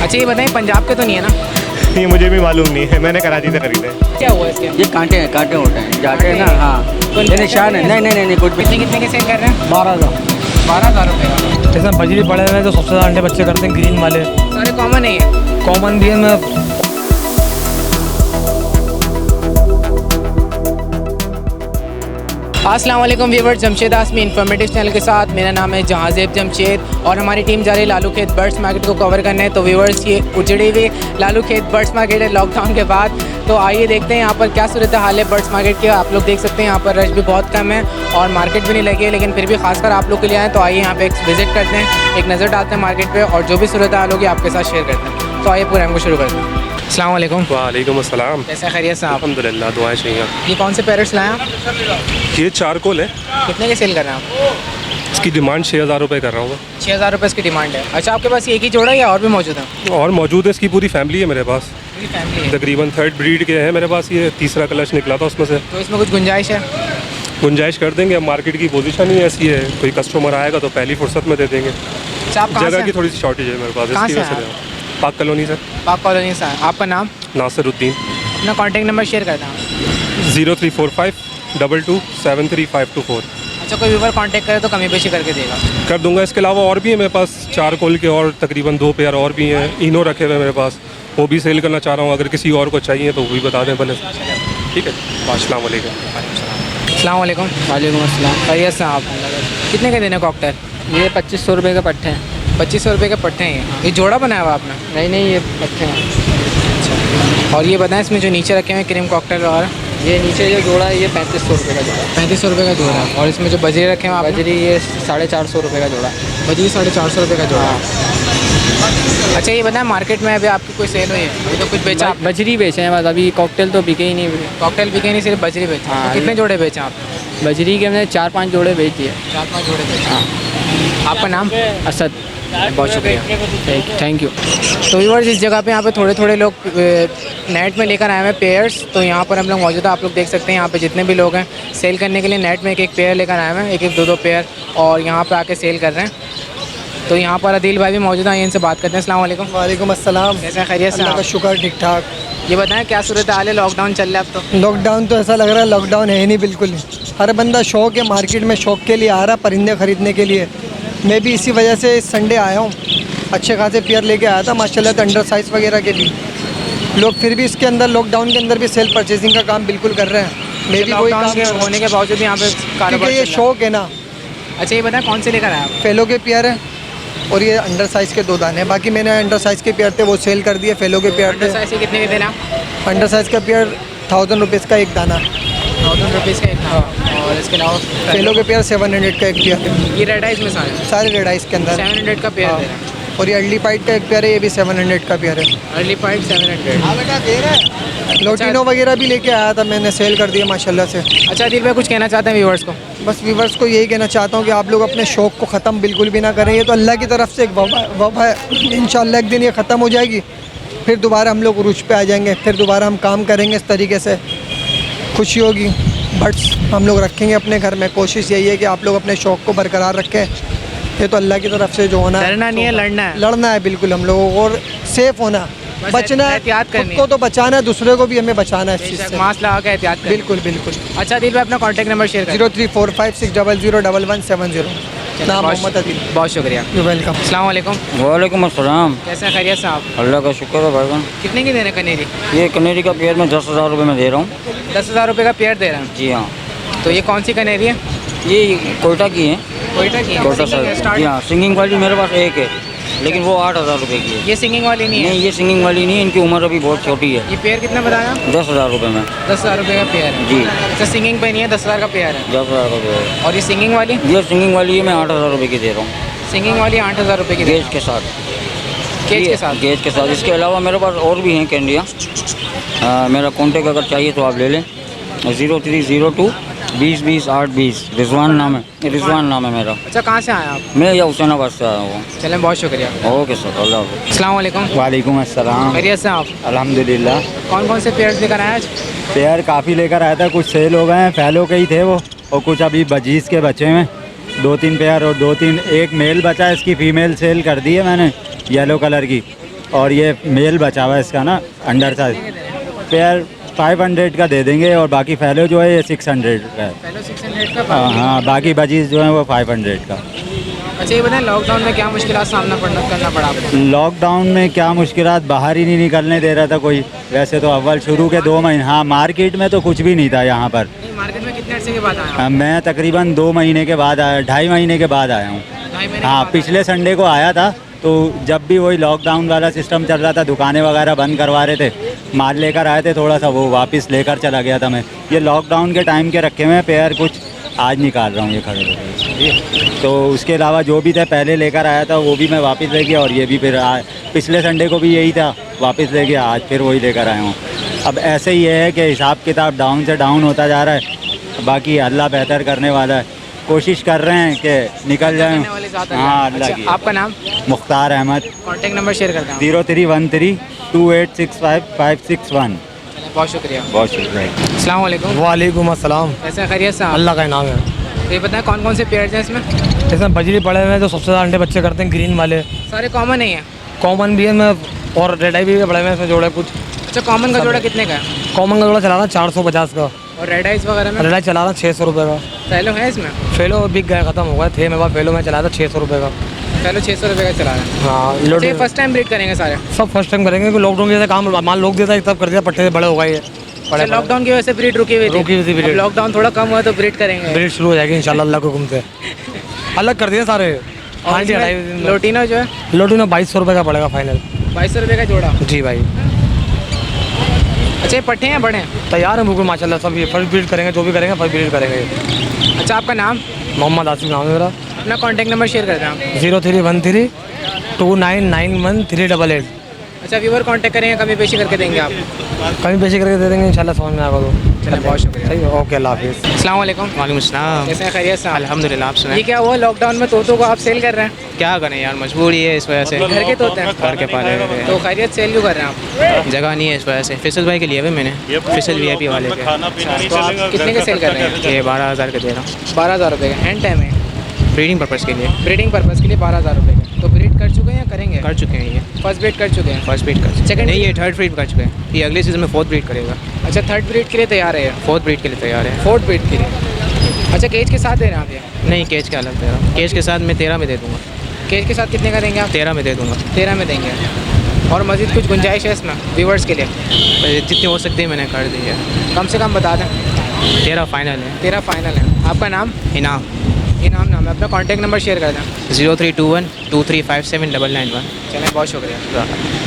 अच्छा ये बताएं पंजाब के तो नहीं है ना? ये मुझे भी मालूम नहीं है, मैंने कराची से खरीदे। क्या हुआ इसके? ये कांटे हैं, कांटे होते हैं, जाते हैं ना। हाँ, कौन ये निशान है। नहीं कुछ भी। कितने के सेल कर रहे हैं? 12,000। 12,000 रुपये का। जैसे बजरी पड़े हुए हैं तो सबसे ज़्यादा अंडे बच्चे करते हैं ग्रीन वाले। सारे कॉमन है ये? कॉमन भी है। मैं अस्सलाम वालेकुम व्यूअर्स, जमशेद आसमी इन्फॉर्मेटिव चैनल के साथ मेरा नाम है जहाज़ेब जमशेद और हमारी टीम जा रही है लालू खेत बर्ड्स मार्केट को कवर करने। तो व्यूअर्स ये उजड़ी हुई लालू खेत बर्ड्स मार्केट है लॉकडाउन के बाद। तो आइए देखते हैं यहाँ पर क्या सूरत हाल है बर्ड्स मार्केट की। आप लोग देख सकते हैं यहाँ पर रश भी बहुत कम है और मार्केट भी नहीं लगी है, लेकिन फिर भी खासकर आप लोग के लिए आए तो आइए यहाँ पे एक विजिट करते हैं, एक नज़र डालते हैं मार्केट पे और जो भी सूरत हाल होगी आपके साथ शेयर करते हैं। तो आइए पूरे हमको शुरू करते हैं। अस्सलाम वालेकुम। वालेकुम अस्सलाम। कैसे खैरियत से आप? अल्हम्दुलिल्लाह, दुआएं चाहिए। ये कौन से पैरेट्स लाए आप? ये चारकोल है, कितने के सेल कर रहे हैं आप? इसकी डिमांड 6,000 रुपये कर रहा हूँ 6,000 रुपये इसकी डिमांड है। अच्छा आपके पास एक ही जोड़ा है या और भी मौजूद है? मैं। और मौजूद है, इसकी पूरी फैमिली है मेरे पास। पूरी फैमिली है। तकरीबन 3rd ब्रीड के हैं मेरे पास। ये तीसरा कलश निकला था उसमें से। तो इसमें कुछ गुंजाइश है? गुंजाइश कर देंगे। अब मार्केट की पोजीशन ही ऐसी है, कोई कस्टमर आएगा तो पहली फुर्सत में दे देंगे। अच्छा आप कहाँ से जगह की थोड़ी सी शॉर्टेज है मेरे पास, कहाँ इसकी से वजह हैं से। पाक कॉलोनी से। पाक कॉलोनी से हैं। आपका नाम? नासिरुद्दीन। अपना कॉन्टैक्ट नंबर शेयर कर दें। 0345 22 73524। अच्छा कोई व्यूवर कांटेक्ट करे तो कमी बेशी करके देगा? कर दूंगा। इसके अलावा और भी है मेरे पास चारकोल के और तकरीबन 2 पेयर और भी हैं। इनो रखे हुए हैं मेरे पास, वो भी सेल करना चाह रहा हूँ। अगर किसी और को चाहिए तो वो भी बता दें भले। ठीक है, अस्सलाम वालेकुम। अस्सलाम वालेकुम। वालेकुम अस्सलाम। खैरियत से आप? कितने के देने कॉकटेल? ये 2500 रुपये का पट्टे हैं। 2500 रुपये के पट्टे हैं ये जोड़ा बनाया हुआ आपने? नहीं ये पट्टे हैं। अच्छा और ये बताएं इसमें जो नीचे रखे हुए हैं क्रीम कॉकटेल और ये नीचे जो जोड़ा है ये 3500 रुपये का जोड़ा। 3500 रुपये का जोड़ा है। और इसमें जो बजरी रखे हैं बजरी ये 450 रुपये का जोड़ा। बजरी 450 रुपये का जोड़ा। अच्छा ये बताएं मार्केट में अभी आपकी कोई सेल हुई है? ये तो कुछ बेचा आप? बजरी बेचे हैं बस, अभी कॉकटेल तो बिके ही नहीं। कॉकटेल बिके नहीं, सिर्फ बजरी बेचे। हाँ, तो कितने जोड़े बेचे आप? बजरी के हमने 4-5 जोड़े बेच दिए। 4-5 जोड़े बेचे। हाँ। आपका नाम? असद। बहुत शुक्रिया, थैंक यू। तो व्यूअर्स इस जगह पे यहाँ पे थोड़े लोग नेट में लेकर आए हैं पेयर्स। तो यहाँ पर हम लोग मौजूद है, आप लोग देख सकते हैं यहाँ पे जितने भी लोग हैं सेल करने के लिए नेट में एक पेयर लेकर आए हैं, एक 2-2 पेयर और यहाँ पे आके सेल कर रहे हैं। तो यहाँ पर अदील भाई भी मौजूद हैं, इनसे बात करते हैं। अस्सलाम वालेकुम। वालेकुम अस्सलाम। कैसे खैरियत से? अल्लाह का शुक्र, ठीक ठाक। ये बताएं क्या सूरत हाल है? लॉकडाउन चल रहा है अब तो। लॉकडाउन तो ऐसा लग रहा है लॉकडाउन है ही नहीं, बिल्कुल नहीं। हर बंदा शौक है, मार्केट में शौक के लिए आ रहा परिंदे ख़रीदने के लिए। मैं भी इसी वजह से इस संडे आया हूँ, अच्छे खासे पेयर लेके आया था माशाल्लाह। तो अंडर साइज़ वगैरह के भी लोग फिर भी इसके अंदर लॉकडाउन के अंदर भी सेल परचेजिंग का काम बिल्कुल कर रहे हैं। मैं भी कोई काम होने के बावजूद यहाँ पे कारोबार क्योंकि ये चल रहा है। शौक है ना। अच्छा ये बताएं कौन से लेकर आए आप? फेलो के पेयर है और ये अंडर साइज़ के 2 दाने हैं। बाकी मैंने अंडर साइज़ के पेयर थे वो सेल कर दिए। फेलो के पेयर थे। ऐसे कितने के देना? अंडर साइज़ का पेयर 1000 रुपीज़ का एक दाना। 1000 रुपीज़ का एक था। और इसके अलावा फेलो के पेयर 700 का एक पेयर। ये रेड आइस में सारे रेड आइस के अंदर 700 का पेयर दे रहा है। और ये अर्ली पाइट का एक पेयर है, ये भी 700 का पेयर है। Early point 700। लोटिनो वगैरह भी लेके आया था, मैंने सेल कर दिया माशाल्लाह से। अच्छा दिल भाई कुछ कहना चाहते हैं व्यूअर्स को? बस व्यूवर्स को यही कहना चाहता हूँ कि आप लोग अपने शौक़ को ख़त्म बिल्कुल भी ना करें। ये तो अल्लाह की तरफ से एक वबा है। इंशाल्लाह एक दिन ये ख़त्म हो जाएगी, फिर दोबारा हम लोग उरूज पे आ जाएंगे, फिर दोबारा हम काम करेंगे इस तरीके से। खुशी होगी, बट्स हम लोग रखेंगे अपने घर में। कोशिश यही है कि आप लोग अपने शौक़ को बरकरार रखें। ये तो अल्लाह की तरफ से जो होना है, डरना नहीं है, लड़ना है। लड़ना है बिल्कुल हम लोगों को, और सेफ़ होना, बचना है। एहतियात करनी खुद को तो बचाना है, दूसरे को भी हमें बचाना है इस चीज़ से। मास्क लगा के एहतियात करें। बिल्कुल बिल्कुल। अच्छा दिल भाई अपना कॉन्टैक्ट नंबर शेयर करें। 0345600170। नाम मोहम्मद अदील। बहुत शुक्रिया, वेलकम। अस्सलाम वालेकुम। वालेकुम अस्सलाम। कैसे खैरियत से आप? अल्लाह का शुक्र है भाईजान। कितने की देने कनेरी? ये कनेरी का पेयर में 10,000 रुपये में दे रहा हूँ। 10,000 रुपये का पेयर दे रहे हैं। जी हाँ। तो ये कौन सी कनेरी है? ये कोयटा की है। कोयटा की? कोयटा सिंगिंग है, सर। स्टार्ट। जी हाँ, सिंगिंग वाली मेरे पास एक है, लेकिन वो 8,000 रुपये की है। ये सिंगिंग वाली नहीं है? नहीं ये सिंगिंग वाली नहीं है, इनकी उम्र अभी बहुत छोटी है। ये पेयर कितना बताया? 10,000 रुपये में। 10,000 रुपये का पेयर है। जी। अच्छा सिंगिंग पे नहीं है, 10,000 का पेयर है। 10,000 का पेयर है। और ये सिंगिंग वाली? ये सिंगिंग वाली है, मैं 8,000 रुपये की दे रहा हूँ। सिंगिंग वाली 8,000 रुपये की दे गेज रहे के साथ। हैं। केज के साथ? गेज के साथ। इसके अलावा मेरे पास और भी हैं कैंडियाँ। मेरा कॉन्टेक्ट अगर चाहिए तो आप ले लें। 0302 20 20 8 20। रिजवान नाम है, रिजवान नाम है मेरा। अच्छा कहाँ से आए आप? मैं या हुसैनाबाद से आया हूँ। चलें बहुत शुक्रिया। ओके सर, अल्लाह हाफ़िज़। अस्सलाम वालेकुम। वालेकुम अस्सलाम। खैरियत से आप? अल्हम्दुलिल्लाह। कौन कौन से पेयर्स लेकर आए आज? पेयर काफ़ी लेकर आया था, कुछ सेल हो गए हैं, फैलो के ही थे वो, और कुछ अभी बजीज़ के बचे हैं। 2-3 पेयर और 2-3 एक मेल बचा है, इसकी फ़ीमेल सेल कर दी है मैंने, येलो कलर की। और ये मेल बचा हुआ है इसका ना अंडर साइज पेयर 500 का दे देंगे और बाकी फैलो जो है ये 600 का है। पहले 600 का हाँ बाकी बजीज जो है वो 500 का। अच्छा ये बताएं लॉकडाउन में क्या मुश्किलात सामना करना पड़ा आपको? लॉकडाउन में क्या मुश्किलात, बाहर ही नहीं निकलने दे रहा था कोई। वैसे तो अव्वल शुरू के 2 महीने, हाँ मार्केट में तो कुछ भी नहीं था यहाँ पर। नहीं मार्केट में कितने अर्से के बाद आया? मैं तकरीबन 2 महीने के बाद आया, 2.5 महीने के बाद आया हूँ। 2.5 महीने हाँ पिछले संडे को आया था, तो जब भी वही लॉकडाउन वाला सिस्टम चल रहा था, दुकानें वगैरह बंद करवा रहे थे, माल लेकर आए थे थोड़ा सा, वो वापस लेकर चला गया था मैं। ये लॉकडाउन के टाइम के रखे हुए हैं पेयर, कुछ आज निकाल रहा हूँ ये खड़े होकर। तो उसके अलावा जो भी था पहले लेकर आया था वो भी मैं वापस ले गया, और ये भी फिर पिछले संडे को भी यही था, वापस ले गया, आज फिर वही लेकर आया हूँ। अब ऐसे ही ये है कि हिसाब किताब डाउन से डाउन होता जा रहा है, बाकी अल्लाह बेहतर करने वाला है। कोशिश कर रहे हैं कि निकल जाएँ। हाँ अल्लाह की। आपका नाम? Mukhtar Ahmad. Contact number share करता हूँ। 0313 2865 बहुत शुक्रिया। बहुत शुक्रिया। अस्सलाम वालेकुम। वालेकुम अस्सलाम। कैसे हैं, खैरियत से हैं आप? अल्लाह का इनाम है। तो ये बताएं कौन कौन से पेयर्स हैं इसमें? इसमें बजरी पड़े हुए हैं जो सबसे ज़्यादा अंडे बच्चे करते हैं, ग्रीन वाले। सारे कॉमन ही हैं? कॉमन भी है मैं, और रेड आई भी पड़े हुए हैं इसमें जोड़े कुछ। अच्छा कॉमन का जोड़ा कितने का है? कॉमन का जोड़ा चला रहा 450 का, और रेड आइज वगैरह में? रेड आई चला रहा 600 रुपये का। पहलो है इसमें? फेलो बिक गए, ख़त्म हो गए थे। मेरे पास फेलो में चलाया था 600 रुपये का। पहले 600 रुपये का चला रहा है। हाँ अच्छा, ये फर्स्ट टाइम ब्रीड करेंगे सारे? सब फर्स्ट टाइम करेंगे क्योंकि लॉकडाउन के काम माल लोग देता है, तब कर दिया, पट्टे से बड़े हो गए ये। अच्छा, लॉकडाउन की वजह से ब्रीड रुकी हुई थी? ब्रीड, लॉकडाउन थोड़ा कम हुआ तो ब्रीड करेंगे? ब्रीड शुरू हो जाएगी इंशाल्लाह अल्लाह को हुक्म से। अलग कर दिए सारे। और लोटिनो जो है? लोटिनो 2200 रुपये का पड़ेगा फाइनल। 2200 रुपये का जोड़ा? जी भाई। अच्छा ये पट्टे हैं बड़े हैं? तैयार है बिल्कुल माशाल्लाह, सब ये फर्स्ट ब्रीड करेंगे, जो भी करेंगे फर्स्ट ब्रीड करेंगे। अच्छा आपका नाम? मोहम्मद आसिफ नाम है मेरा। अपना कॉन्टैक्ट नंबर शेयर करते हैं। 0313 2991 388। अच्छा व्यूवर कांटेक्ट करेंगे, कमी पेशी करके देंगे आप? कमी पेशी करके दे देंगे इंशाल्लाह, समझ में आएगा तो। चलिए बहुत शुक्रिया। सही है, ओके अल्लाह हाफिज़। अस्सलाम वालेकुम। वालेकुम अस्सलाम। कैसे हैं, खैरियत से? अल्हम्दुलिल्लाह, आप सुनाएं। ये क्या हुआ लॉकडाउन में तोतों को आप सेल कर रहे हैं? क्या करें यार, मजबूरी है इस वजह से। घर के तोते हैं? घर के पाले हुए हैं। तो खैरियत सेल क्यों कर रहे हैं आप? जगह नहीं है इस वजह से। फिसल भाई के लिए भी मैंने, फिसल VIP वाले के। तो आप कितने के सेल कर रहे हैं? ये 12,000 के दे रहा हूँ, 12,000 रुपये का हैंड टाइम है? ब्रीडिंग पर्पज़ के लिए। ब्रीडिंग पर्पज़ के लिए 12,000 रुपये का। तो ब्रीड कर चुके हैं या करेंगे? कर चुके हैं ये। फर्स्ट ब्रीड कर चुके हैं? फर्स्ट ब्रीड कर चुके Second नहीं, ये थर्ड ब्रीड कर चुके हैं। ये अगले सीज़न में फोर्थ ब्रीड करेगा। अच्छा थर्ड ब्रीड के लिए तैयार है? फोर्थ ब्रीड के लिए तैयार है। फोर्थ ब्रीड के लिए। अच्छा केज के साथ दे रहे हैं आप ये? नहीं, केज के अलग दे रहा हूँ। केज के साथ मैं 13 में दे दूँगा। केज के साथ कितने का देंगे आप? 13 में दे दूँगा। 13 में देंगे। और मज़ीद कुछ गुंजाइश है इसमें व्यूवर्स के लिए? जितनी हो सकती है मैंने कर दी है। कम से कम बता दें। 13 फाइनल है। 13 फाइनल है। आपका नाम? इनाम। इनाम नाम है। अपना कॉन्टैक्ट नंबर शेयर कर दें। 0321 2357 चलें बहुत शुक्रिया।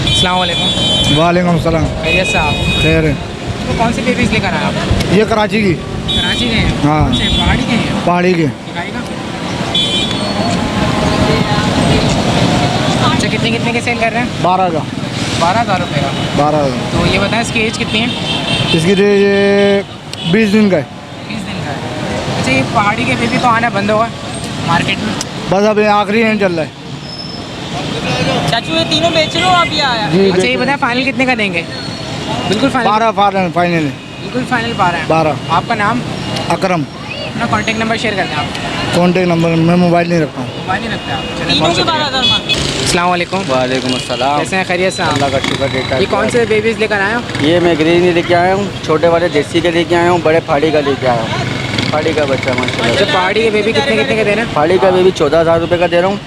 अस्सलाम वालेकुम। वालेकुम सलाम। खैरियत से आप? खैर है। तो कौन सी बेबीज़ लेकर आए आप? ये कराची की, कराची के हैं? हाँ। कौन से, पहाड़ी के हैं? पहाड़ी की। दिखाइएगा। अच्छा कितने कितने के सेल कर रहे हैं? 12 का। 12,000 रुपये का। 12 का। तो ये बताएं इसकी एज कितनी है? इसकी 20 दिन का है। 20 दिन का है। अच्छा ये पहाड़ी के बेबी तो आना बंद होगा मार्केट में? बस अब आखिरी एंड चल रहा है। चाचू ये तीनों बेच लो आप ही आया। जी अच्छा ये बताएं फाइनल कितने का देंगे? बिल्कुल फाइनल? 12 फाइनल है। बिल्कुल फाइनल 12 है। 12। आपका नाम? अकरम। अपना कॉन्टैक्ट नंबर शेयर कर दें आप। कॉन्टेक्ट नंबर मैं मोबाइल नहीं रखता हूँ। मोबाइल नहीं रखते आप? चलिए तीनों बहुत के शुक्रिया। 12,000 मान। अस्सलाम वालेकुम। वालेकुम अस्सलाम। कैसे हैं, खैरियत से? अल्लाह का शुक्र है। ये कौन से बेबीज़ लेकर आए हो? ये मैं ग्रीन लेके आया हूँ, छोटे वाले देसी के लेके आया हूँ, बड़े फाड़ी का लेके आया हूँ। फाड़ी का बच्चा माशाल्लाह। अच्छा पहाड़ी के बेबी कितने कितने के दे रहे हैं? फाड़ी का बेबी 14,000 रुपये का दे रहा हूँ,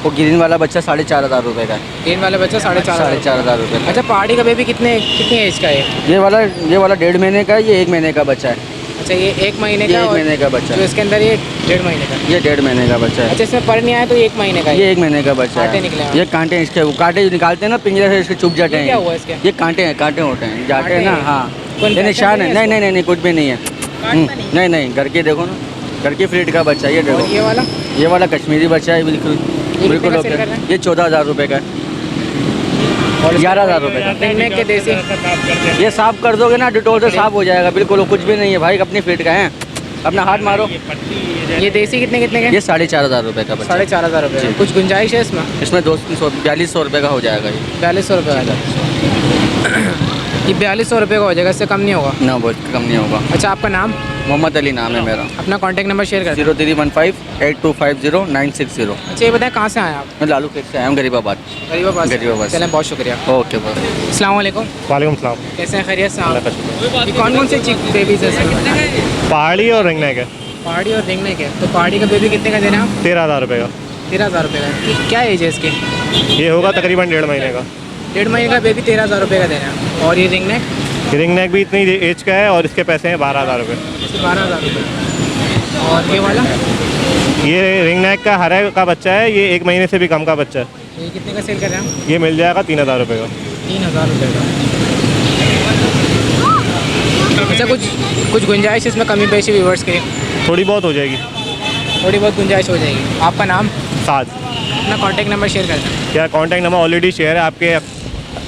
और ग्रीन वाला बच्चा 4,500 रुपये का है। तीन वाला बच्चा 4,500। 4,500 रुपये का। अच्छा पहाड़ी का बेबी कितनी एज का है? ये वाला 1.5 महीने का है, ये 1 महीने का बच्चा है। अच्छा ये 1 महीने ये का? 1 और महीने का बच्चा जो है। इसके अंदर ये 1.5 महीने का? ये 1.5 महीने का बच्चा है। अच्छा इसमें पर नहीं आया तो 1 महीने का? ये 1 महीने का बच्चा कांटे है। निकले हैं? ये कांटे इसके, वो कांटे जो निकालते हैं ना पिंजरे से, इसके चुभ जाते ये हैं। क्या हुआ इसके? ये कांटे हैं, कांटे होते हैं, जाते हैं ना। कांटे हैं? हाँ कोई ये infection निशान नहीं है। है नहीं नहीं नहीं, कुछ भी नहीं है। नहीं नहीं, घर के देखो ना, घर की फ्रीड का बच्चा है ये। और देखो ये वाला? ये वाला कश्मीरी बच्चा है, बिल्कुल बिल्कुल का ओके। सेल कर रहे हैं? ये 14,000 रुपये का है। और 11,000 रुपये का। इनमें के देसी? ये साफ कर दोगे ना डिटोल से, साफ हो जाएगा बिल्कुल, वो कुछ भी नहीं है भाई, अपनी फीट का है। अपना हाथ मारो। ये देसी कितने कितने के? ये 4,500 रुपये का बच्चा है। 4,500 रुपये। जी। कुछ गुंजाइश है इसमें? इसमें 4200 रुपये का हो जाएगा ये। 4200 रुपये का? ये 4200 रुपये का हो जाएगा, इससे कम नहीं होगा? ना बहुत कम नहीं होगा। अच्छा आपका नाम? मोहम्मद अली नाम है मेरा। अपना कॉन्टैक्ट नंबर शेयर कर दें। 03158250 960। ये बताएं कहाँ से आए आप? मैं लालू खेत से आया हूँ, गरीबाबाद। गरीबाबाद। चलें, बहुत शुक्रिया। ओके बस। अस्सलाम वालेकुम। वालेकुम सलाम। कैसे हैं, खैरियत से आप? ये कौन कौन से चिक बेबीज है? पहाड़ी और रिंगनेक है, पहाड़ी और रिंगनेक है। तो पहाड़ी का बेबी कितने का देना है आप? 13,000 रुपये का। 13,000 रुपये का। क्या एज है इसकी? ये होगा तकरीबन 1.5 महीने का। 1.5 महीने का बेबी 13,000 रुपये का देना है। और ये रिंगनेक? रिंगनेक भी इतनी एज का है और इसके पैसे हैं 12,000 रुपये। 12,000 रुपये। और ये वाला? ये रिंगनेक का हरे का बच्चा है, ये 1 महीने से भी कम का बच्चा है। ये कितने का सेल कर रहे हैं हम? ये मिल जाएगा 3,000 रुपये का। 3,000 रुपये का। अच्छा, कुछ गुंजाइश इसमें कमी पेशी व्यूवर्स के लिए? थोड़ी बहुत हो जाएगी। थोड़ी बहुत गुंजाइश हो जाएगी। आपका नाम, साथ अपना कॉन्टैक्ट नंबर शेयर कर दें। क्या कॉन्टैक्ट नंबर ऑलरेडी शेयर है आपके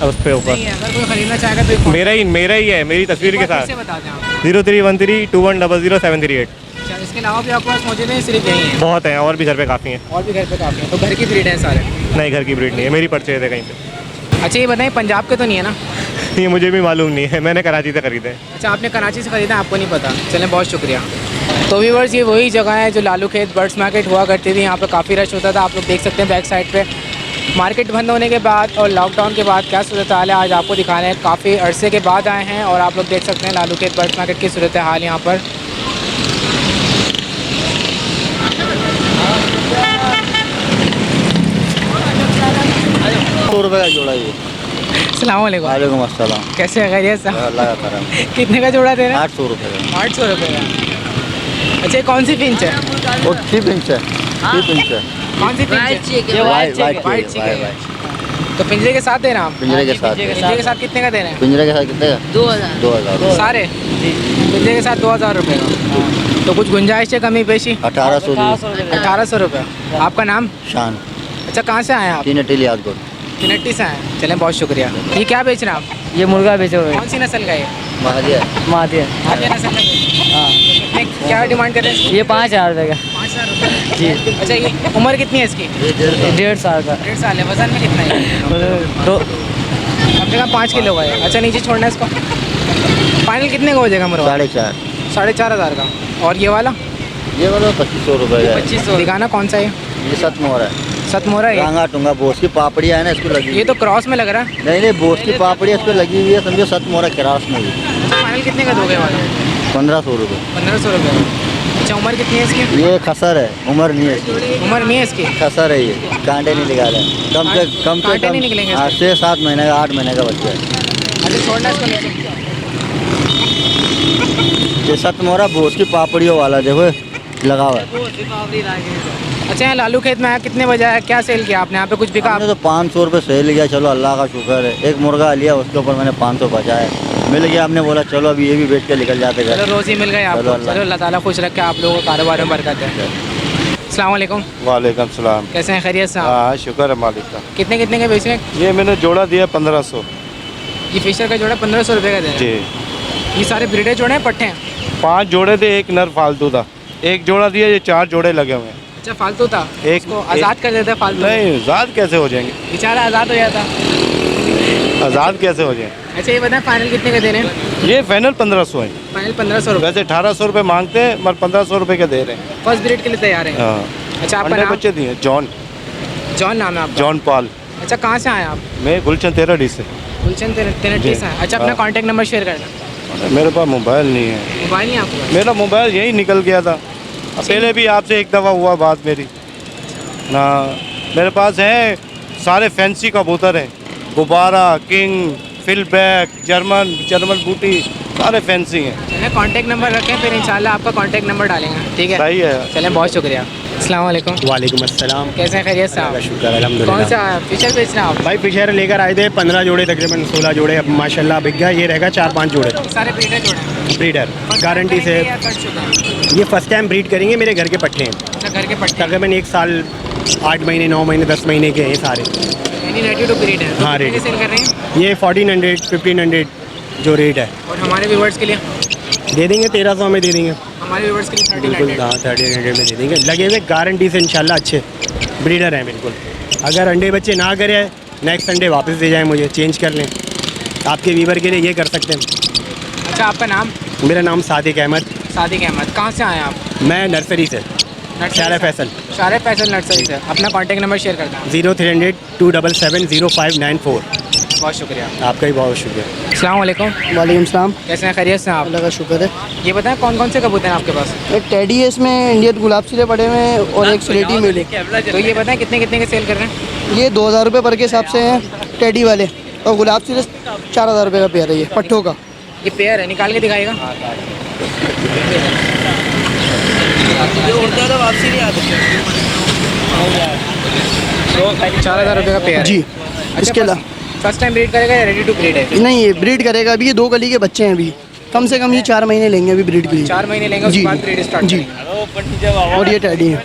उस पे ऊपर? नहीं है, अगर कोई खरीदना चाहेगा तो मेरा ही है, मेरी तस्वीर के साथ। से बता दें आप। 031321000738। अच्छा, इसके अलावा भी आपके पास मौजूद है, सिर्फ यही है? बहुत हैं और भी घर पे काफ़ी हैं। और भी घर पे काफ़ी है। तो घर की ब्रीड है सारे? नहीं, घर की ब्रीड नहीं है, मेरी परचेज है कहीं पे। अच्छा, ये बताएं पंजाब के तो नहीं है ना? ये मुझे भी मालूम नहीं है, मैंने कराची से खरीदे हैं। अच्छा, आपने कराची से ख़रीदा, आपको नहीं पता। चलें, बहुत शुक्रिया। तो व्यूअर्स, ये वही जगह है जो लालू खेत बर्ड्स मार्केट हुआ करती थी। यहाँ पे काफ़ी रश होता था, आप लोग देख सकते हैं बैक साइड पे। मार्केट बंद होने के बाद और लॉकडाउन के बाद क्या सूरत हाल है आज आपको दिखा रहे हैं। काफ़ी अरसे के बाद आए हैं और आप लोग देख सकते हैं लालू खेत बर्ड्स मार्केट की सूरत हाल यहाँ पर। ₹100 का जोड़ा ये। अस्सलाम वालेकुम। वालेकुम अस्सलाम। कैसे है, खैरियत से? अल्लाह का करम। कितने का जोड़ा दे रहे हैं? 800 रुपये का। 800 रुपये का। अच्छा, ये कौन सी फिंच है? वो 3 इंच है, 3 इंच है। कौन सी फिंच है? वाइट वाइट चिक है। तो पिंजरे के साथ दे रहे हैं आप? पिंजरे के साथ। पिंजरे के साथ कितने का दे रहे हैं? पिंजरे के साथ कितने का? 2,000। सारे पिंजरे के साथ 2,000 रुपये का। तो कुछ गुंजाइश है कमी पेशी? 1800 1800 रुपये। आपका नाम? शान। अच्छा, कहाँ से आए हैं आप? 3 अटेली यादगोर। किनट्टी से आए हैं। चलें, बहुत शुक्रिया। ये क्या बेच रहे हैं आप? ये मुर्गा बेचे हुए कौन सी नस्ल का है? महादिया। मातिया। आगे नस्ल का हाँ, कितने, क्या डिमांड कर रहे हैं? ये 5,000 रुपये का। 5,000 रुपये जी। अच्छा, ये उम्र कितनी है इसकी? 1.5 साल का। 1.5 साल है। वजन में कितना है? तो कम से कम 5 किलो का है। अच्छा, नीचे छोड़ना है इसको। फाइनल कितने का हो जाएगा मुर्गा? 4.5। 4,500 का। और ये वाला? ये वाला 2500 रुपये का है। 2500। दिखाना कौन सा है? ये सतमोर है। सतमोरा है। टांगा टूंगा बोस की पापड़ियाँ है ना इसको लगी हुई। ये तो क्रॉस में लग रहा है। नहीं बोस की पापड़ी इस पर लगी हुई है, समझो सतमोरा क्रास में ही। अच्छा, फाइनल कितने का दोगे वाला? 1500 रुपये। 1500 रुपये। अच्छा, उम्र कितनी है इसकी? ये खसर है, उम्र नहीं है इसकी। उम्र नहीं है इसकी? खसर है ये, कांटे नहीं निकाले। कम से कांटे नहीं निकलेंगे कम इसके? 6-7 महीने का, 8 महीने का बच्चा है। अच्छा, छोड़ना इसको नीचे। ये सतमोरा बोस की पापड़ियों वाला देखो लगा हुआ है। अच्छा, यहाँ लालू खेत में आया, कितने बजे आया, क्या सेल किया आपने? यहाँ पे कुछ बिका? हमने तो 500 रुपये सेल लिया, चलो अल्लाह का शुक्र है। एक मुर्गा लिया, उसके ऊपर मैंने 500 बचाया, मिल गया। हमने बोला चलो अभी ये भी बेच के निकल जाते चलो, घर। रोज़ी मिल गई आपको। चलो, अल्लाह। चलो, अल्लाह ताला खुश रखे आप लोगों को, कारोबार में बरकत है। अस्सलाम वालेकुम। वालेकुम सलाम। कैसे हैं, खैरियत से आप? हाँ शुक्र है मालिक का। कितने कितने के बेच रहे हैं? ये मैंने जोड़ा दिया 1500। ये फिशर का जोड़ा 1500 रुपये का दे रहे जी। हैं। ये सारे ब्रीडर जोड़े हैं, पट्टे हैं? 5 जोड़े थे, एक नर फालतू था। एक जोड़ा दिया, ये 4 जोड़े लगे हुए हैं। अच्छा, फालतू था। एक- इसको आज़ाद कर देते हैं फालतू। नहीं आज़ाद कैसे हो जाएंगे? बेचारा आज़ाद हो जाता। आज़ाद कैसे हो जाएंगे? अच्छा, ये बताएं फाइनल कितने का दे रहे हैं? ये फाइनल 1500 है। फाइनल 1500 रुपये। वैसे 1800 रुपये मांगते हैं, मगर 1500 रुपये के दे रहे हैं। फर्स्ट ब्रीड के लिए तैयार है। हाँ। अच्छा, आपका अंडे नाम? बच्चे दिए जॉन जॉन नाम है आपका? John Paul. अच्छा, कहाँ से आए आप? मैं गुलशन 13D से। गुलशन तिनट्टी जी। से आए। अच्छा, अपना हाँ। कॉन्टैक्ट नंबर शेयर करना। मेरे पास मोबाइल नहीं है। मोबाइल नहीं आपके पास? मेरा मोबाइल यही निकल गया था। पहले भी आपसे एक दफ़ा हुआ बात मेरी ना। मेरे पास है सारे फैंसी कबूतर हैं, गुब्बारा, किंग, फिलबैक, जर्मन बूटी, सारे फैंसी हैं। चलें, कॉन्टैक्ट नंबर रखें, फिर इंशाल्लाह आपका कॉन्टैक्ट नंबर डालेंगे, ठीक है? सही है। चलें, बहुत शुक्रिया। अस्सलाम वालेकुम। वालेकुम अस्सलाम। कैसे हैं, खैरियत से आप? शुक्र कौन अल्हम्दुलिल्लाह। सा फिशर बेच रहे हैं आप? भाई फिशर लेकर आए थे 15 जोड़े, तकरीबन 16 जोड़े अब माशाल्लाह बिक गया। ये रहेगा 4-5 जोड़े। सारे ब्रीडर जोड़े हैं? ब्रीडर गारंटी से। या कट चुका है? ये फर्स्ट टाइम ब्रीड करेंगे, मेरे घर के पट्टे हैं। अच्छा, घर के पट्टे तकरीबन 1 साल 8 महीने 9 महीने 10 महीने के हैं सारे। यानी रेडी टू ब्रीड है। तो हाँ, कितने ready। सेल कर रहे हैं? ये 1400 1500 जो रेट है और हमारे व्यूवर्स के लिए? दे देंगे, 1300 में दे देंगे। हमारे व्यूवर्स के लिए बिल्कुल 1300। हाँ 1300 में दे देंगे, लगे हुए गारंटी से इंशाल्लाह। अच्छे ब्रीडर हैं बिल्कुल। अगर अंडे बच्चे ना करे नेक्स्ट संडे वापस दे जाएँ, मुझे चेंज कर लें। आपके व्यूवर के लिए ये कर सकते हैं। अच्छा, आपका नाम? मेरा नाम सादिक अहमद। सादिक अहमद, कहाँ से आए आप? मैं नर्सरी से, शारा फैसल। शारे फैसल नर्सरी से। अपना कॉन्टैक्ट नंबर शेयर करते हैं। 0300-277-0594। बहुत शुक्रिया। आपका भी बहुत शुक्रिया। अस्सलाम वालेकुम। वालेकुम सलाम। कैसे हैं, खैरियत से हैं आप? अल्लाह का शुक्र है। ये बताएं कौन कौन से कबूतर हैं आपके पास? एक टेडी है, इसमें इंडियन गुलाब सिले पड़े हुए हैं और एक स्लेटी मिले। तो ये बताएं कितने कितने के सेल कर रहे हैं? ये 2000 रुपये पर के हिसाब से हैं टेडी वाले, और गुलाब सिले 4000 रुपये का पेयर है ये पट्ठों का। ये पेयर है, निकाल के दिखाएगा। 4000 रुपये का पेयर जी। अच्छा, इसके अलावा फर्स्ट टाइम ब्रीड करेगा या रेडी टू ब्रीड है? नहीं, ये ब्रीड करेगा। अभी ये 2 कली के बच्चे हैं, अभी कम से कम ये 4 महीने लेंगे अभी ब्रीड के लिए। 4 महीने लेंगे, उसके जी बाद ब्रीड स्टार्ट जी। करेंगे। और ये टैडी है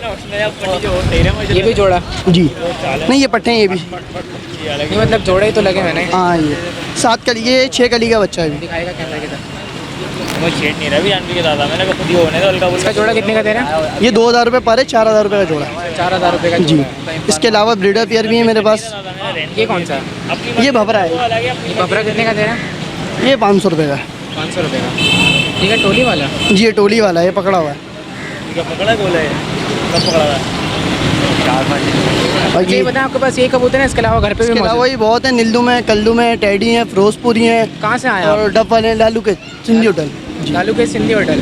ये भी जोड़ा? जी। नहीं, ये पट्टे हैं ये भी। ये मतलब जोड़े ही तो लगे मैंने। हाँ, ये 7 कली, ये 6 कली का बच्चा है अभी। दिखाएगा कैमरा के साथ। इसका जोड़ा कितने का दे रहे हैं? ये 2000 रुपये पर है, 4000 रुपये का जोड़ा है। 4000 रुपये का जी। जोड़ा है। इसके अलावा ब्रीडर पेयर भी है मेरे पास। ये कौन सा है? ये भवरा है, ये बबरा कितने का दे रहे हैं? ये 500 रुपये का। 500 रुपये का। ठीक है, टोली वाला? जी, ये टोली वाला है, ये पकड़ा हुआ है। बाकी ये बताएं आपके पास ये कबूतर है, इसके अलावा घर पे भी इसके अलावा मौजूद ये बहुत है, नीलदुम है, कल्दुम है, टैडी है, फिरोजपुरी है। कहाँ से आए और आप? डब वाले लालू के सिंधी होटल। लालू के सिंधी होटल।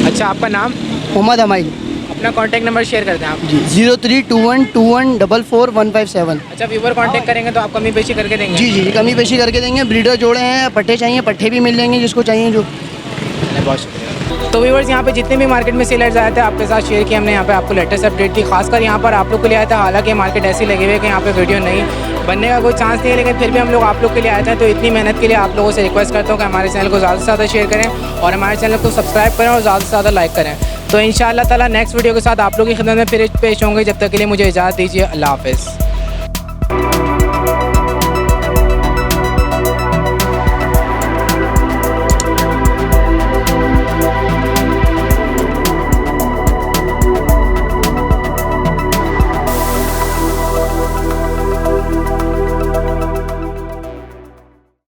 अच्छा, आपका नाम? मोहम्मद हमाइल। अपना कॉन्टैक्ट नंबर शेयर करते हैं आप। जी, 032121444157। अच्छा, व्यूवर कांटेक्ट करेंगे तो आप कमी पेशी करके देंगे? जी जी, कमी पेशी करके देंगे। ब्रीडर जोड़े हैं, पट्टे चाहिए पट्टे भी मिल जाएंगे जिसको चाहिए जो। बहुत शुक्रिया। तो व्यूवर्स, यहाँ पे जितने भी मार्केट में सेलर्स आए थे आपके साथ शेयर किया हमने। यहाँ पे आपको लेटेस्ट अपडेट थी, खासकर यहाँ पर आप लोग के लिए आया था। हालांकि मार्केट ऐसी लगे हुए कि यहाँ पे वीडियो नहीं बनने का कोई चांस नहीं है, लेकिन फिर भी हम लोग आप लोग के लिए आए थे। तो इतनी मेहनत के लिए आप लोगों से रिक्वेस्ट करता हूँ कि हमारे चैनल को ज़्यादा से ज़्यादा शेयर करें और हमारे चैनल को सब्सक्राइब करें और ज़्यादा से ज़्यादा लाइक करें। तो इंशाअल्लाह ताला नेक्स्ट वीडियो के साथ आप लोग की खिदमत में फिर पेश होंगे। जब तक के लिए मुझे इजाज़त दीजिए। अल्लाह हाफ़िज़।